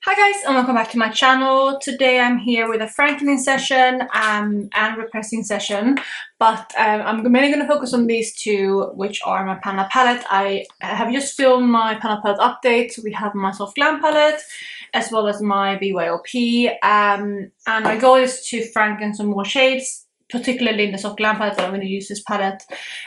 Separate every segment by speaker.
Speaker 1: Hi guys, and welcome back to my channel. Today I'm here with a frankening session and repressing session, but I'm mainly going to focus on these two, which are my panel palette. I have just filmed my panel palette update. So we have my soft glam palette as well as my BYOP, and my goal is to franken some more shades, particularly in the soft glam palette. But I'm going to use this palette.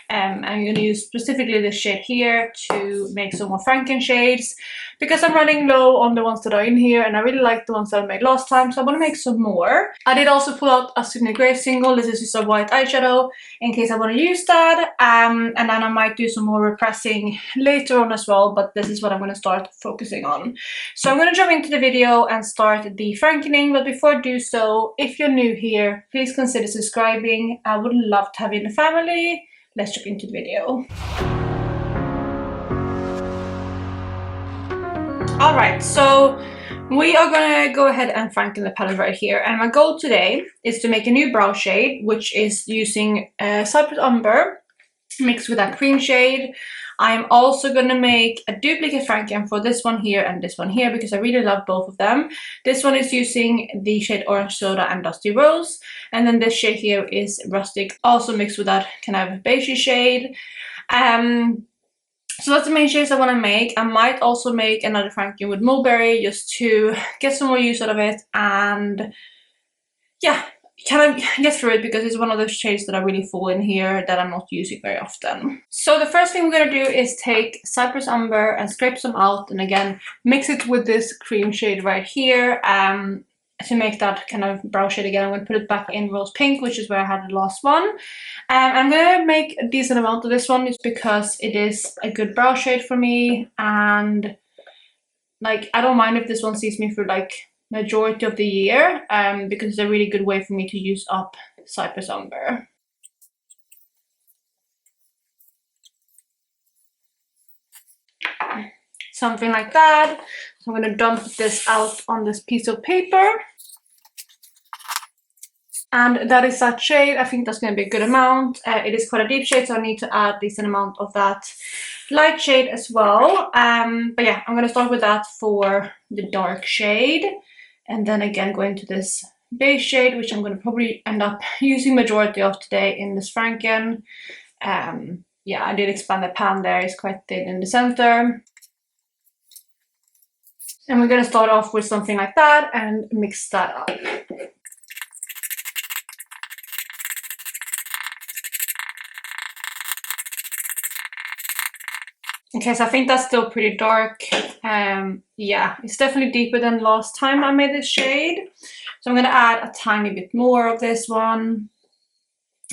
Speaker 1: I'm going to use specifically this shade here to make some more franken shades, because I'm running low on the ones that are in here and I really like the ones that I made last time, so I want to make some more. I did also pull out a Sydney Grey single. This is just a white eyeshadow in case I want to use that, and then I might do some more repressing later on as well, but this is what I'm going to start focusing on. So I'm going to jump into the video and start the frankening, but before I do so, if you're new here, please consider subscribing. I would love to have you in the family. Let's jump into the video. Alright, so we are gonna go ahead and franken the palette right here, and my goal today is to make a new brow shade, which is using Cypress Umber mixed with that cream shade. I'm also gonna make a duplicate franken for this one here and this one here because I really love both of them. This one is using the shade Orange Soda and Dusty Rose, and then this shade here is Rustic, also mixed with that kind of beigey shade. So that's the main shades I want to make. I might also make another franken with Mulberry just to get some more use out of it and yeah, kind of get through it, because it's one of those shades that are really full in here that I'm not using very often. So the first thing we're going to do is take Cypress Umber and scrape some out, and again mix it with this cream shade right here to make that kind of brow shade again. I'm going to put it back in Rose Pink, which is where I had the last one. I'm going to make a decent amount of this one just because it is a good brow shade for me, and like I don't mind if this one sees me through like majority of the year, because it's a really good way for me to use up Cypress Umber. Something like that. So I'm going to dump this out on this piece of paper. And that is that shade. I think that's going to be a good amount. It is quite a deep shade, so I need to add a decent amount of that light shade as well. But yeah, I'm going to start with that for the dark shade. And then again go into this beige shade, which I'm going to probably end up using majority of today in this franken. Yeah, I did expand the pan there. It's quite thin in the center. And we're going to start off with something like that and mix that up. Okay, so I think that's still pretty dark. Yeah, it's definitely deeper than last time I made this shade. So I'm going to add a tiny bit more of this one.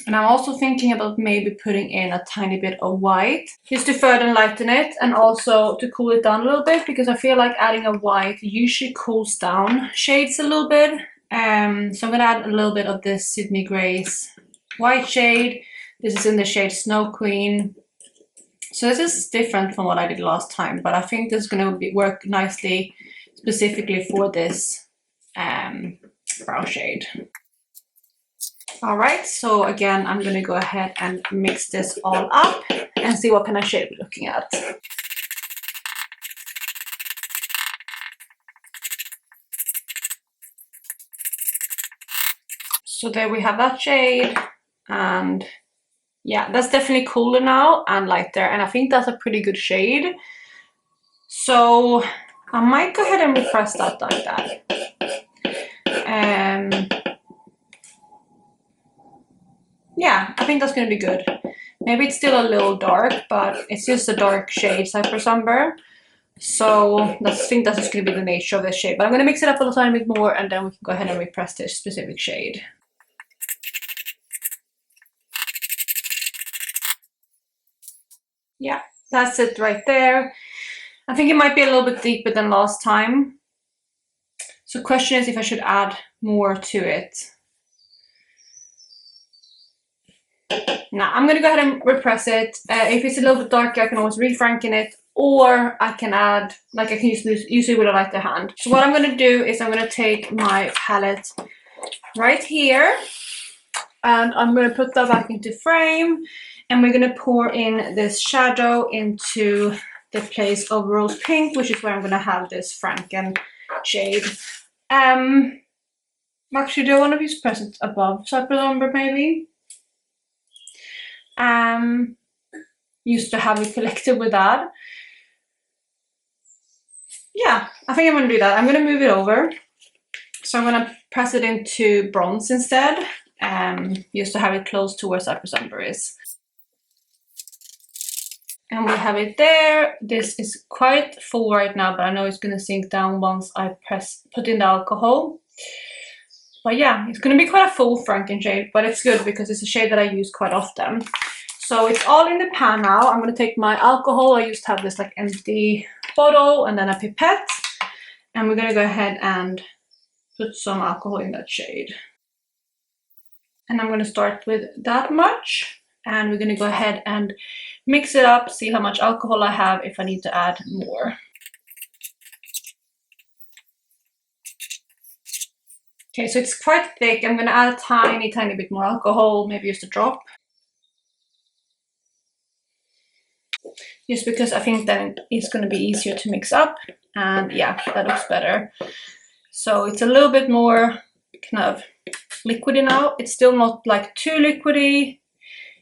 Speaker 1: And I'm also thinking about maybe putting in a tiny bit of white just to further lighten it and also to cool it down a little bit, because I feel like adding a white usually cools down shades a little bit. So I'm going to add a little bit of this Sydney Grey's white shade. This is in the shade Snow Queen. So this is different from what I did last time, but I think this is going to work nicely specifically for this brow shade. Alright, so again I'm going to go ahead and mix this all up and see what kind of shade we're looking at. So there we have that shade, and yeah, that's definitely cooler now and lighter, and I think that's a pretty good shade. So I might go ahead and repress that like that. Yeah, I think that's going to be good. Maybe it's still a little dark, but it's just a dark shade, Cypress Umber. So I think that's just going to be the nature of this shade. But I'm going to mix it up a little tiny bit more, and then we can go ahead and repress this specific shade. Yeah, that's it right there. I think it might be a little bit deeper than last time. So the question is if I should add more to it. Now I'm going to go ahead and repress it. If it's a little bit darker, I can always refranken it, or I can add, like I can use this usually with a lighter hand. So what I'm going to do is I'm going to take my palette right here, and I'm going to put that back into frame, and we're going to pour in this shadow into the place of Rose Pink, which is where I'm going to have this franken shade. Actually, do I want to use press it above Cypress Umber maybe? Used to have it collected with that. Yeah, I think I'm going to do that. I'm going to move it over. So I'm going to press it into bronze instead. Used to have it close to where Cypress Umber is. And we have it there. This is quite full right now, but I know it's going to sink down once I put in the alcohol. But yeah, it's going to be quite a full Franken shade, but it's good because it's a shade that I use quite often. So it's all in the pan now. I'm going to take my alcohol. I used to have this like empty bottle and then a pipette. And we're going to go ahead and put some alcohol in that shade. And I'm going to start with that much. And we're going to go ahead and mix it up, see how much alcohol I have, if I need to add more. Okay, so it's quite thick. I'm going to add a tiny bit more alcohol, maybe just a drop. Just because I think then it's going to be easier to mix up. And yeah, that looks better. So it's a little bit more kind of liquidy now. It's still not like too liquidy.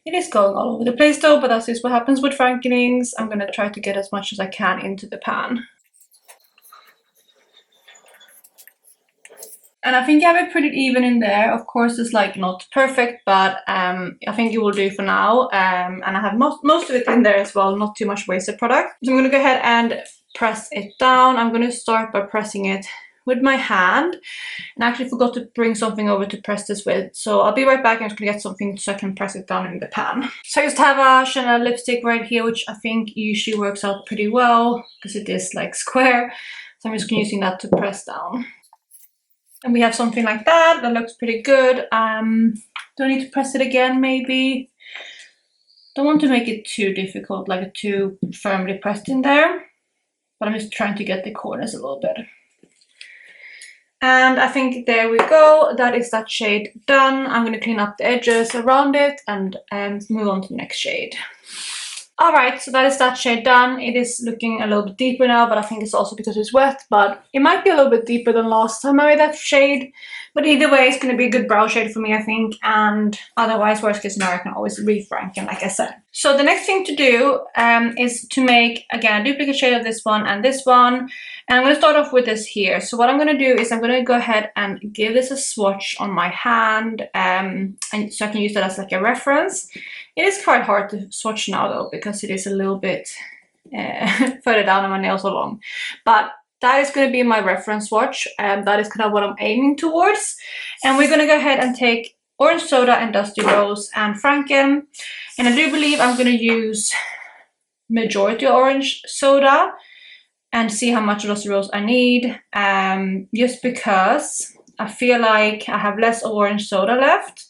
Speaker 1: It is going all over the place though, but that's just what happens with Frankenings. I'm going to try to get as much as I can into the pan. And I think I have it pretty even in there. Of course, it's like not perfect, but I think it will do for now. And I have most of it in there as well, not too much wasted product. So I'm going to go ahead and press it down. I'm going to start by pressing it with my hand. And I actually forgot to bring something over to press this with. So I'll be right back. I'm just going to get something so I can press it down in the pan. So I just have a Chanel lipstick right here, which I think usually works out pretty well because it is like square. So I'm just using that to press down. And we have something like that. That looks pretty good. Do I need to press it again maybe? Don't want to make it too difficult, like too firmly pressed in there. But I'm just trying to get the corners a little bit. And I think there we go. That is that shade done. I'm going to clean up the edges around it and move on to the next shade. Alright, so that is that shade done. It is looking a little bit deeper now, but I think it's also because it's wet, but it might be a little bit deeper than last time I made that shade. But either way, it's going to be a good brow shade for me, I think, and otherwise, worst case scenario, I can always re-franken, like I said. So the next thing to do is to make, again, a duplicate shade of this one and this one. And I'm going to start off with this here. So what I'm going to do is I'm going to go ahead and give this a swatch on my hand, and so I can use that as like a reference. It is quite hard to swatch now though, because it is a little bit further down and my nails are long. But that is going to be my reference swatch, and that is kind of what I'm aiming towards. And we're going to go ahead and take Orange Soda and Dusty Rose and Franken. And I do believe I'm going to use majority Orange Soda and see how much Dusty Rose I need. Just because I feel like I have less Orange Soda left.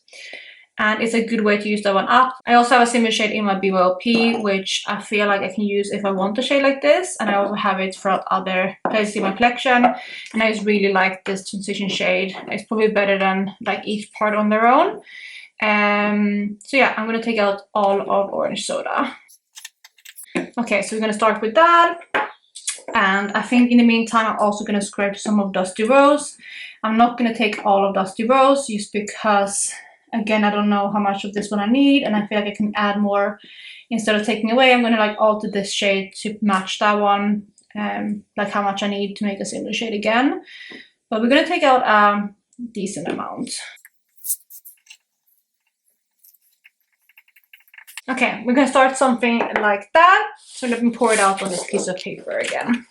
Speaker 1: And it's a good way to use that one up. I also have a similar shade in my BYOP, which I feel like I can use if I want a shade like this. And I also have it for other places in my collection. And I just really like this transition shade. It's probably better than like each part on their own. So yeah, I'm going to take out all of Orange Soda. Okay, so we're going to start with that. And I think in the meantime, I'm also going to scrape some of Dusty Rose. I'm not going to take all of Dusty Rose just because, again, I don't know how much of this one I need, and I feel like I can add more instead of taking away. I'm going to like alter this shade to match that one, like how much I need to make a similar shade again. But we're going to take out a decent amount. Okay, we're going to start something like that. So let me pour it out on this piece of paper again.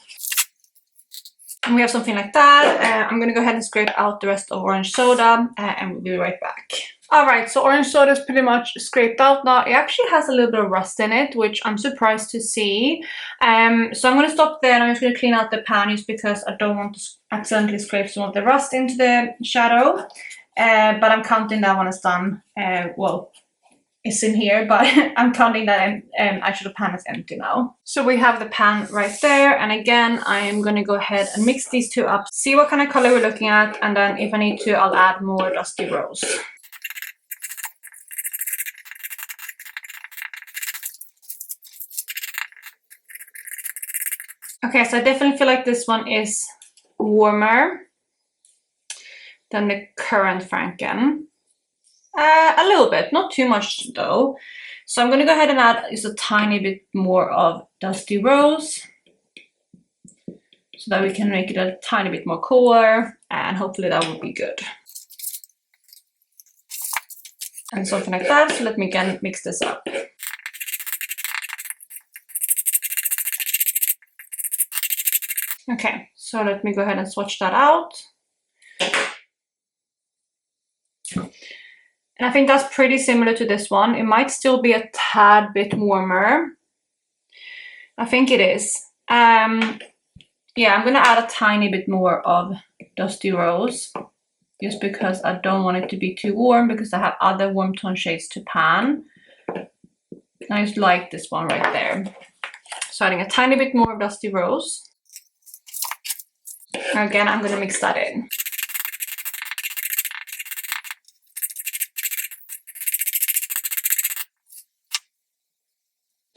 Speaker 1: And we have something like that. I'm going to go ahead and scrape out the rest of Orange Soda, and we'll be right back. Alright, so Orange Soda is pretty much scraped out now. It actually has a little bit of rust in it, which I'm surprised to see. So I'm going to stop there and I'm just going to clean out the pan just because I don't want to accidentally scrape some of the rust into the shadow. But I'm counting that one as done. Well, it's in here, but I'm counting that actually the pan is empty now. So we have the pan right there, and again I am going to go ahead and mix these two up, see what kind of color we're looking at, and then if I need to I'll add more Dusty Rose. Okay, so I definitely feel like this one is warmer than the current Franken. A little bit, not too much though. So I'm going to go ahead and add just a tiny bit more of Dusty Rose, so that we can make it a tiny bit more cooler, and hopefully that will be good. And something like that. So let me again mix this up. Okay, so let me go ahead and swatch that out. And I think that's pretty similar to this one. It might still be a tad bit warmer. I think it is. Yeah, I'm gonna add a tiny bit more of Dusty Rose, just because I don't want it to be too warm, because I have other warm tone shades to pan. I just like this one right there. So adding a tiny bit more of Dusty Rose. And again, I'm gonna mix that in.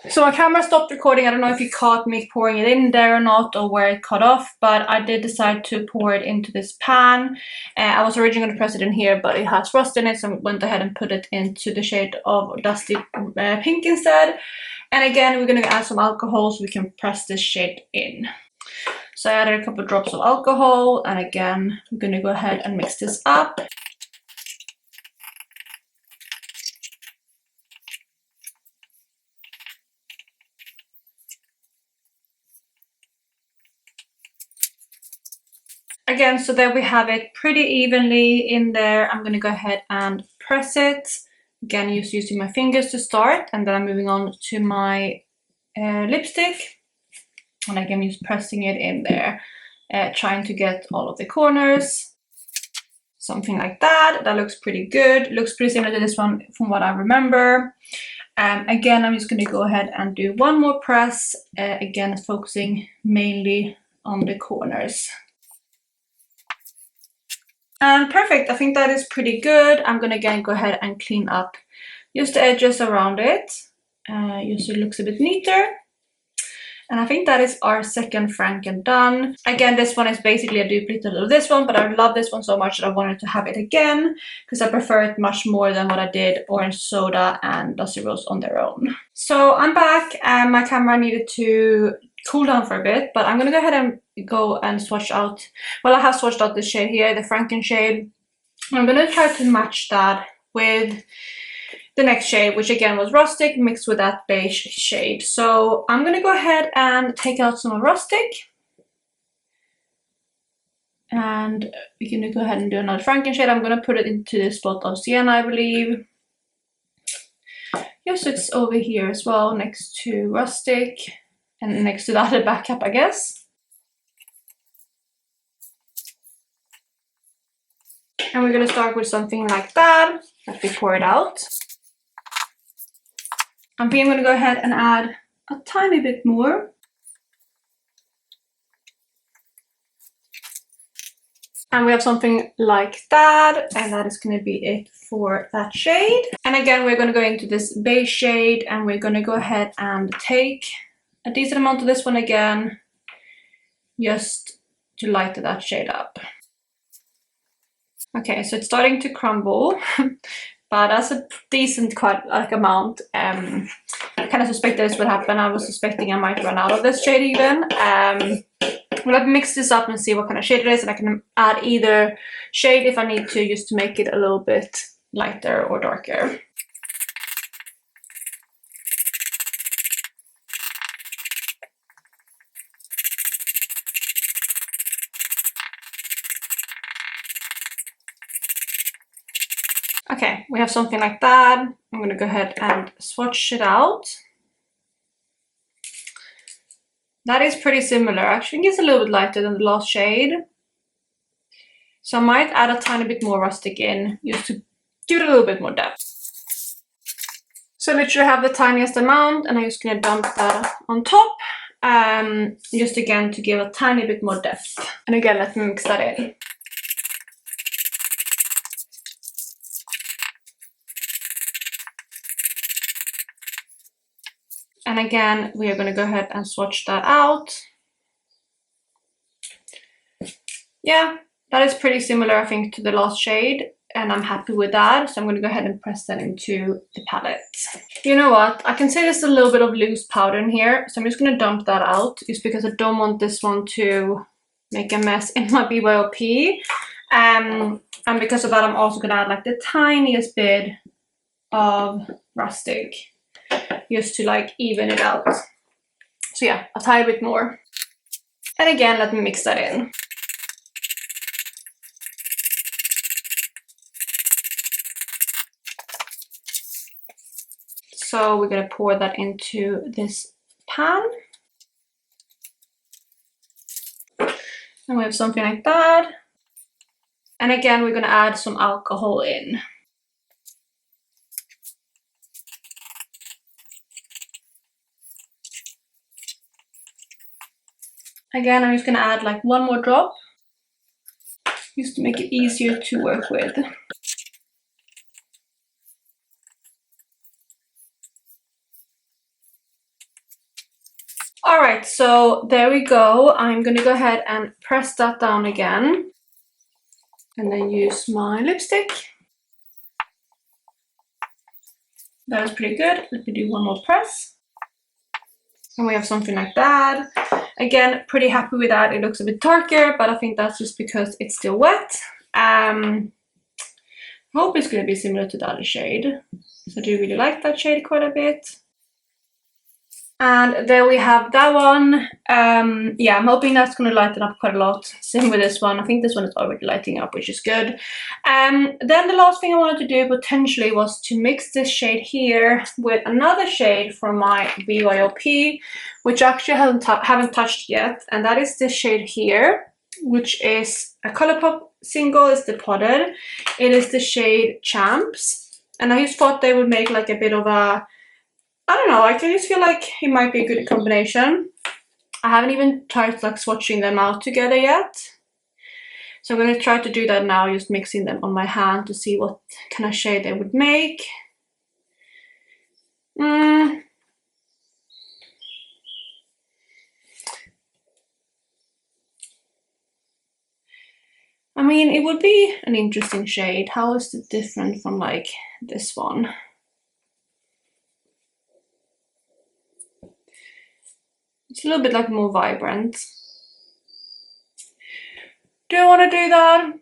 Speaker 1: So my camera stopped recording. I don't know if you caught me pouring it in there or not, or where it cut off, but I did decide to pour it into this pan. I was originally going to press it in here, but it has rust in it, so I went ahead and put it into the shade of Dusty Pink instead. And again, we're going to add some alcohol so we can press this shade in. So I added a couple of drops of alcohol, and again, we're going to go ahead and mix this up. Again, so there we have it pretty evenly in there. I'm going to go ahead and press it. Again, just using my fingers to start, and then I'm moving on to my lipstick. And again, just pressing it in there, trying to get all of the corners. Something like that. That looks pretty good. Looks pretty similar to this one from what I remember. Again, I'm just going to go ahead and do one more press. Again, focusing mainly on the corners. And perfect, I think that is pretty good. I'm gonna again go ahead and clean up just the edges around it, just so it looks a bit neater. And I think that is our second Franken done. Again, this one is basically a duplicate of this one, but I love this one so much that I wanted to have it again, because I prefer it much more than what I did Orange Soda and Dusty Rose on their own. So I'm back, and my camera needed to cool down for a bit, but I'm gonna go ahead and go and swatch out, well, I have swatched out this shade here, the Franken shade. I'm gonna try to match that with the next shade, which again was Rustic mixed with that beige shade. So I'm gonna go ahead and take out some of Rustic, and we're gonna go ahead and do another Franken shade. I'm gonna put it into the spot of Sienna, I believe. Yes, it's over here as well, next to Rustic. And next to that, a backup, I guess. And we're gonna start with something like that, as we pour it out. And I'm gonna go ahead and add a tiny bit more. And we have something like that, and that is gonna be it for that shade. And again, we're gonna go into this beige shade, and we're gonna go ahead and take a decent amount of this one again, just to lighten that shade up. Okay, so it's starting to crumble, but that's a decent quite like amount. I kind of suspected this would happen. I was suspecting I might run out of this shade even. Well, let me mix this up and see what kind of shade it is, and I can add either shade if I need to, just to make it a little bit lighter or darker. Okay, we have something like that. I'm gonna go ahead and swatch it out. That is pretty similar. Actually, I think it's a little bit lighter than the last shade. So I might add a tiny bit more Rustic in, just to give it a little bit more depth. So I literally have the tiniest amount, and I'm just gonna dump that on top, just again to give a tiny bit more depth. And again, let me mix that in. And again, we are going to go ahead and swatch that out. Yeah, that is pretty similar, I think, to the last shade, and I'm happy with that. So I'm going to go ahead and press that into the palette. You know what? I can say there's a little bit of loose powder in here, so I'm just going to dump that out, just because I don't want this one to make a mess in my BYOP. And because of that, I'm also going to add like the tiniest bit of rustic, just to like even it out. So yeah, a tiny bit more. And again, let me mix that in. So we're going to pour that into this pan. And we have something like that. And again, we're going to add some alcohol in. Again, I'm just going to add like one more drop, just to make it easier to work with. All right, so there we go. I'm going to go ahead and press that down again. And then use my lipstick. That was pretty good. Let me do one more press. And we have something like that. Again, pretty happy with that. It looks a bit darker, but I think that's just because it's still wet. I hope it's going to be similar to the other shade. So I do really like that shade quite a bit. And there we have that one. Yeah, I'm hoping that's going to lighten up quite a lot. Same with this one. I think this one is already lighting up, which is good. Then the last thing I wanted to do potentially was to mix this shade here with another shade from my BYOP, which actually haven't touched yet. And that is this shade here, which is a Colourpop single. It's the potted. It is the shade Champs. And I just thought they would make like a bit of a, I don't know, I just feel like it might be a good combination. I haven't even tried like swatching them out together yet. So I'm going to try to do that now, just mixing them on my hand to see what kind of shade they would make. I mean, it would be an interesting shade. How is it different from like this one? It's a little bit like more vibrant. Do I want to do that?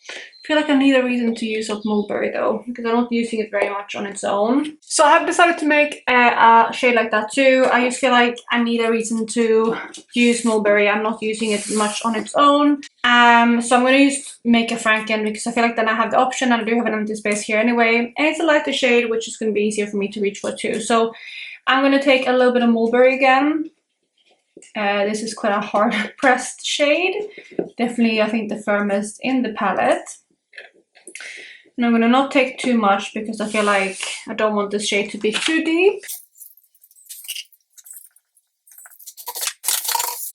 Speaker 1: I feel like I need a reason to use up mulberry though, because I'm not using it very much on its own. So I have decided to make a shade like that too. I just feel like I need a reason to use mulberry. I'm not using it much on its own. So I'm going to make a Franken, because I feel like then I have the option, and I do have an empty space here anyway. And it's a lighter shade, which is going to be easier for me to reach for too. So I'm going to take a little bit of mulberry again. This is quite a hard pressed shade. Definitely, I think the firmest in the palette. And I'm going to not take too much, because I feel like I don't want this shade to be too deep.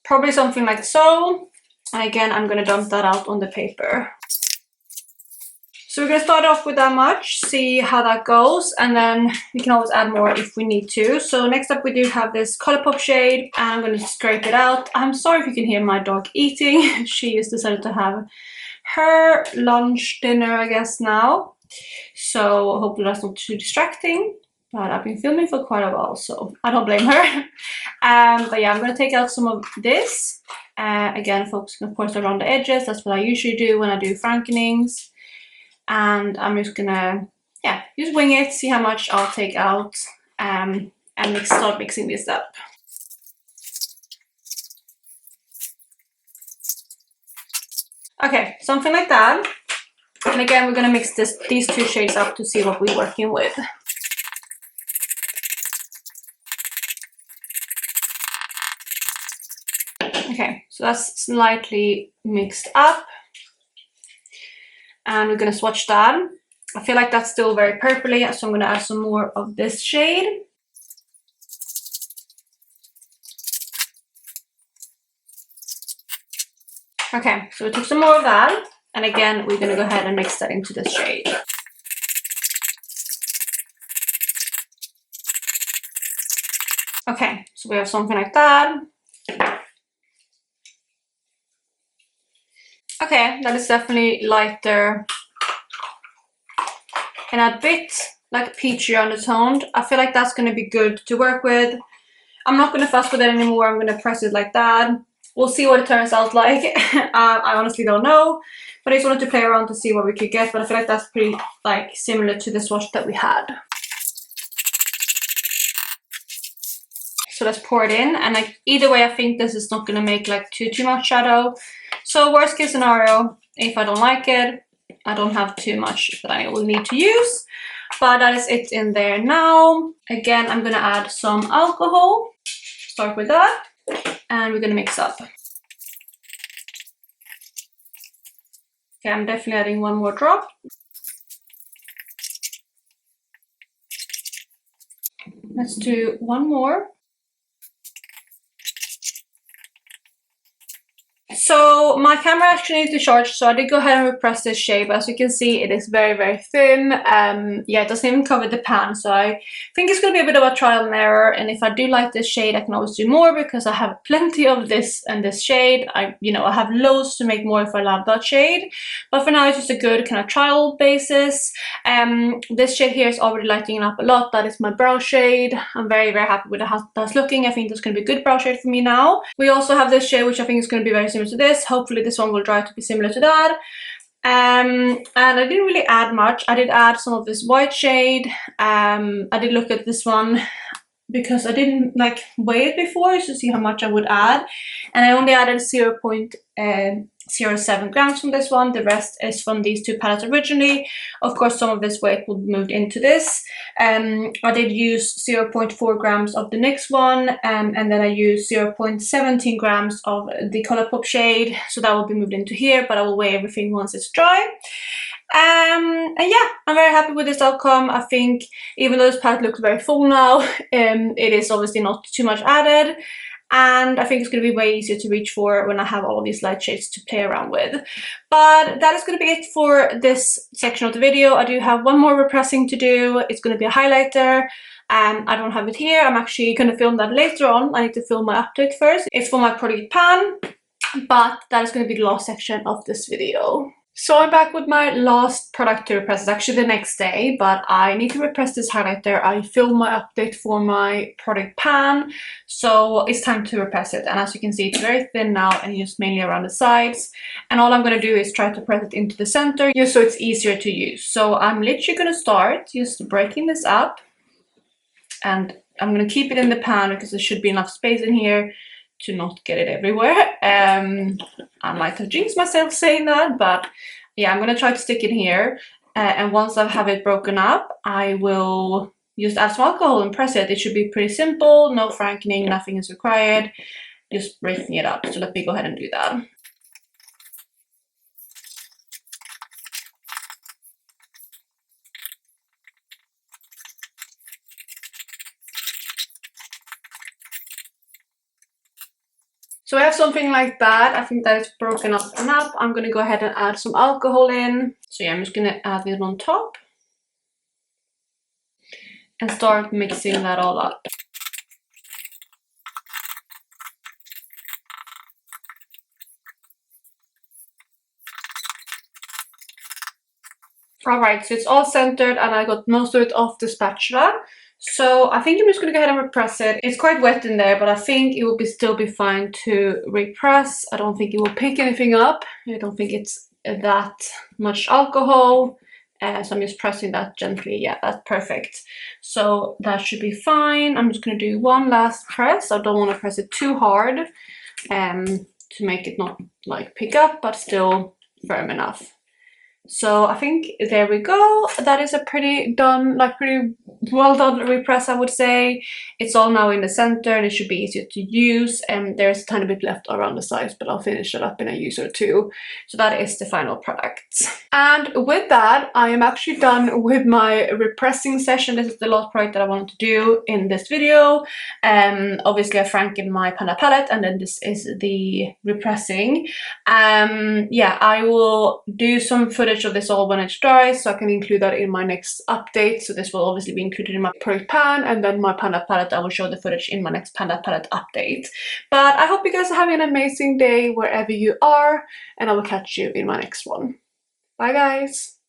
Speaker 1: Probably something like so. And again, I'm going to dump that out on the paper. So we're going to start off with that much, see how that goes, and then we can always add more if we need to. So next up we do have this Colourpop shade, and I'm going to scrape it out. I'm sorry if you can hear my dog eating. She just decided to have her lunch, dinner, I guess now. So hopefully that's not too distracting. But I've been filming for quite a while, so I don't blame her. But yeah, I'm going to take out some of this. Again, focusing of course around the edges. That's what I usually do when I do Frankenings. And I'm just gonna, yeah, just wing it, see how much I'll take out, and start mixing this up. Okay, something like that. And again, we're gonna mix these two shades up to see what we're working with. Okay, so that's slightly mixed up. And we're gonna swatch that. I feel like that's still very purpley, so I'm gonna add some more of this shade. Okay, so we took some more of that. And again, we're gonna go ahead and mix that into this shade. Okay, so we have something like that. Okay, that is definitely lighter and a bit like peachy undertoned. I feel like that's going to be good to work with. I'm not going to fuss with it anymore. I'm going to press it like that. We'll see what it turns out like. I honestly don't know, but I just wanted to play around to see what we could get. But I feel like that's pretty like similar to the swatch that we had. So let's pour it in, and like either way, I think this is not going to make like too much shadow. So worst case scenario, if I don't like it, I don't have too much that I will need to use. But that is it in there now. Again, I'm going to add some alcohol. Start with that, and we're going to mix up. Okay, I'm definitely adding one more drop. Let's do one more. So my camera actually needs to charge, so I did go ahead and repress this shade, but as you can see, it is very, very thin. Yeah, it doesn't even cover the pan, so I think it's going to be a bit of a trial and error, and if I do like this shade, I can always do more because I have plenty of this and this shade. I have loads to make more if I love that shade, but for now it's just a good kind of trial basis. This shade here is already lighting up a lot. That is my brow shade. I'm very, very happy with how that's looking. I think that's going to be a good brow shade for me now. We also have this shade, which I think is going to be very similar to this. Hopefully this one will dry to be similar to that. And I didn't really add much. I did add some of this white shade. I did look at this one because I didn't like weigh it before to see how much I would add, and I only added 0.07 grams from this one. The rest is from these two palettes originally. Of course, some of this weight will be moved into this. I did use 0.4 grams of the NYX one, and then I used 0.17 grams of the Colourpop shade, so that will be moved into here, but I will weigh everything once it's dry. And yeah, I'm very happy with this outcome. I think even though this palette looks very full now, it is obviously not too much added, and I think it's going to be way easier to reach for when I have all these light shades to play around with. But that is going to be it for this section of the video. I do have one more repressing to do. It's going to be a highlighter. I don't have it here. I'm actually going to film that later on. I need to film my update first. It's for my product pan, but that is going to be the last section of this video. So I'm back with my last product to repress. It's actually the next day, but I need to repress this highlighter. I filmed my update for my product pan, so it's time to repress it. And as you can see, it's very thin now and used mainly around the sides. And all I'm going to do is try to press it into the center just so it's easier to use. So I'm literally going to start just breaking this up, and I'm going to keep it in the pan because there should be enough space in here to not get it everywhere. I might have jinxed myself saying that, but yeah, I'm gonna try to stick it here. And once I have it broken up, I will just add some alcohol and press it. It should be pretty simple, no frankening, nothing is required. Just breaking it up. So let me go ahead and do that. So I have something like that. I think that is broken up enough. I'm going to go ahead and add some alcohol in. So yeah, I'm just going to add it on top and start mixing that all up. Alright, so it's all centered and I got most of it off the spatula. So I think I'm just going to go ahead and repress it. It's quite wet in there, but I think it will still be fine to repress. I don't think it will pick anything up. I don't think it's that much alcohol. So I'm just pressing that gently. Yeah, that's perfect. So that should be fine. I'm just going to do one last press. I don't want to press it too hard to make it not like pick up, but still firm enough. So I think there we go. That is a pretty well done repress, I would say. It's all now in the center and it should be easier to use. And there's a tiny bit left around the sides, but I'll finish it up in a use or two. So that is the final product. And with that, I am actually done with my repressing session. This is the last project that I wanted to do in this video. Obviously I franken my panda palette, and then this is the repressing. Yeah, I will do some footage of this all when it's dry, so I can include that in my next update. So this will obviously be included in my project pan, and then my panda palette, I will show the footage in my next panda palette update. But I hope you guys are having an amazing day wherever you are, and I will catch you in my next one. Bye guys!